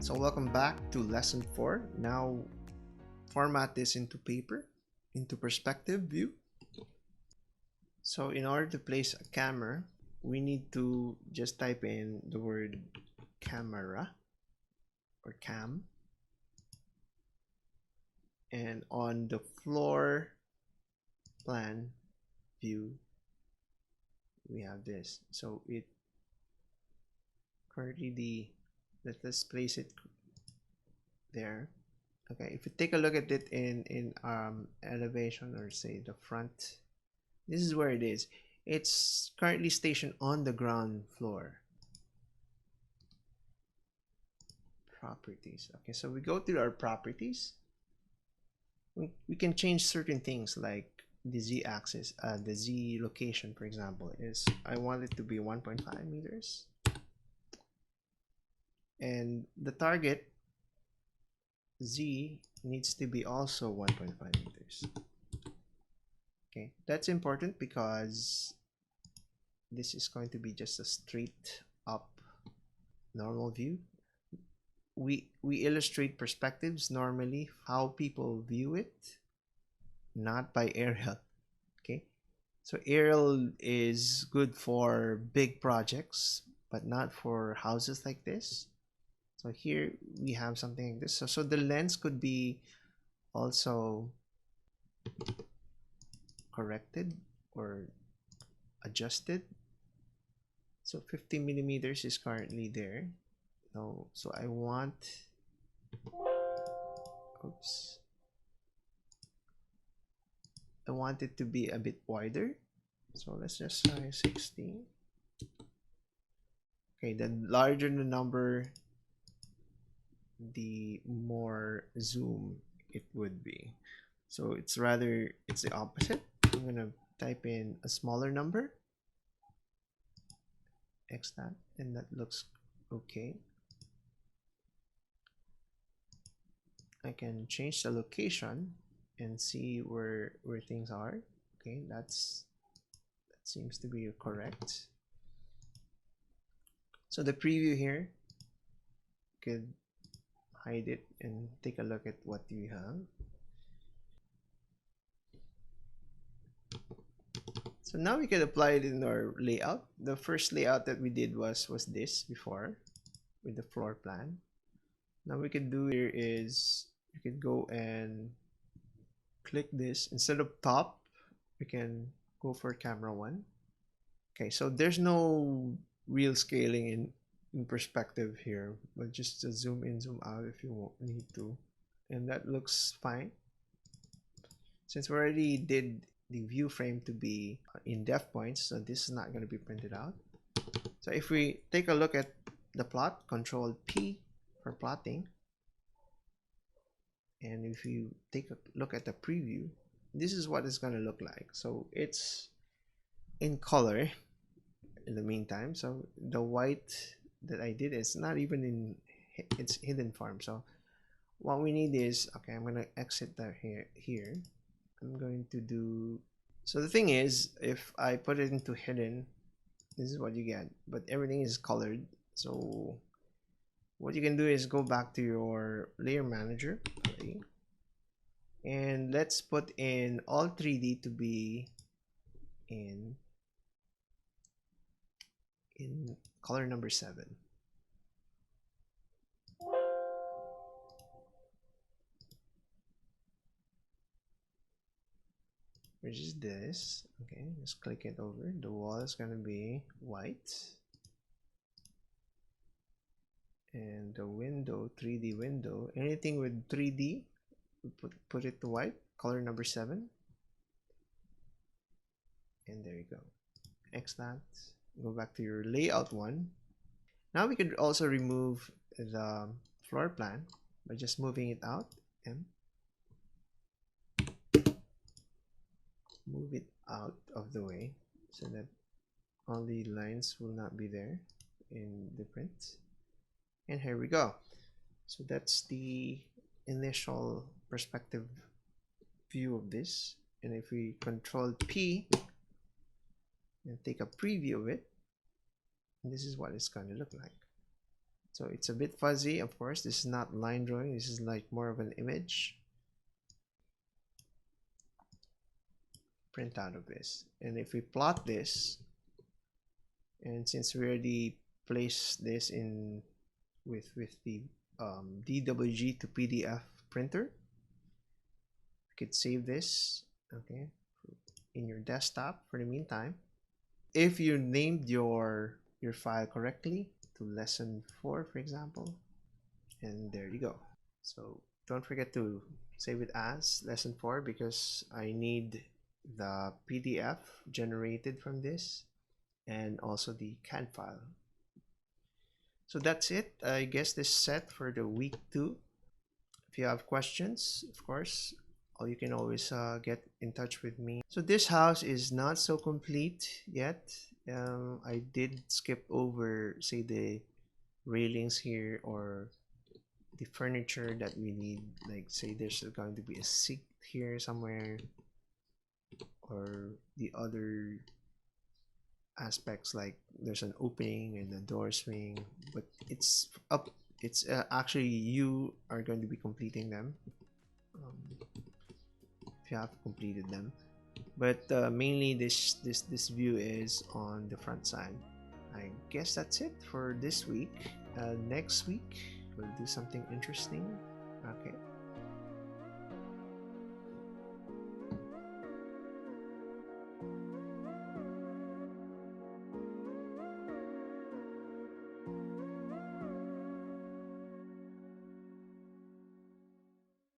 So welcome back to lesson 4. Now format this into paper, into perspective view. So in order to place a camera, we need to just type in the word camera or cam. And on the floor plan view, we have this. So it currently let's place it there. Okay, if you take a look at it in elevation, or say the front, this is where it is. It's currently stationed on the ground floor. Properties. Okay, so we go to our properties. We can change certain things like the z-axis, the z location, for example, is I want it to be 1.5 meters, and the target z needs to be also 1.5 meters. Okay, that's important because this is going to be just a straight up normal view. We illustrate perspectives normally, how people view it, not by aerial. Okay, so aerial is good for big projects, but not for houses like this. So here we have something like this. So the lens could be also corrected or adjusted. So 50 millimeters is currently there. So I want, oops, I want it to be a bit wider. So let's just try 16. Okay, the larger the number, the more zoom it would be. So it's the opposite. I'm gonna type in a smaller number, X that, and that looks okay. I can change the location and see where things are. Okay, that seems to be correct. So the preview here, could hide it and take a look at what you have. So now we can apply it in our layout. The first layout that we did was this before with the floor plan. Now we can do here is you can go and click this. Instead of top, we can go for camera 1. Okay, so there's no real scaling in perspective here, but just zoom in, zoom out if you need to, and that looks fine. Since we already did the view frame to be in depth points, so this is not going to be printed out. So if we take a look at the plot, Control P for plotting, and if you take a look at the preview, this is what it's going to look like. So it's in color in the meantime. So the white that I did is not even in its hidden form. So what we need is, okay, I'm going to exit that here. I'm going to do, so the thing is, if I put it into hidden, this is what you get, but everything is colored. So what you can do is go back to your layer manager, and let's put in all 3D to be in color number 7. Which is this. Okay, just click it over. The wall is gonna be white, and the window, 3D window, anything with 3D, put it to white, color number 7, and there you go. X that. Go back to your layout 1. Now we could also remove the floor plan by just moving it out and move it out of the way so that all the lines will not be there in the print. And here we go. So that's the initial perspective view of this. And if we Control P and take a preview of it, this is what it's going to look like. So it's a bit fuzzy, of course. This is not line drawing. This is like more of an image. Print out of this. And if we plot this, and since we already placed this in with the DWG to PDF printer, you could save this, okay, in your desktop for the meantime. If you named your file correctly to lesson 4, for example, and there you go. So don't forget to save it as lesson 4 because I need the PDF generated from this and also the CAD file. So that's it. I guess this set for the week 2. If you have questions, of course, you can always get in touch with me. So this house is not so complete yet. I did skip over, say, the railings here or the furniture that we need. Like, say, there's going to be a seat here somewhere, or the other aspects like there's an opening and a door swing, but it's up. It's actually you are going to be completing them. If you have completed them, but mainly this view is on the front side. I guess that's it for this week. Next week we'll do something interesting. Okay.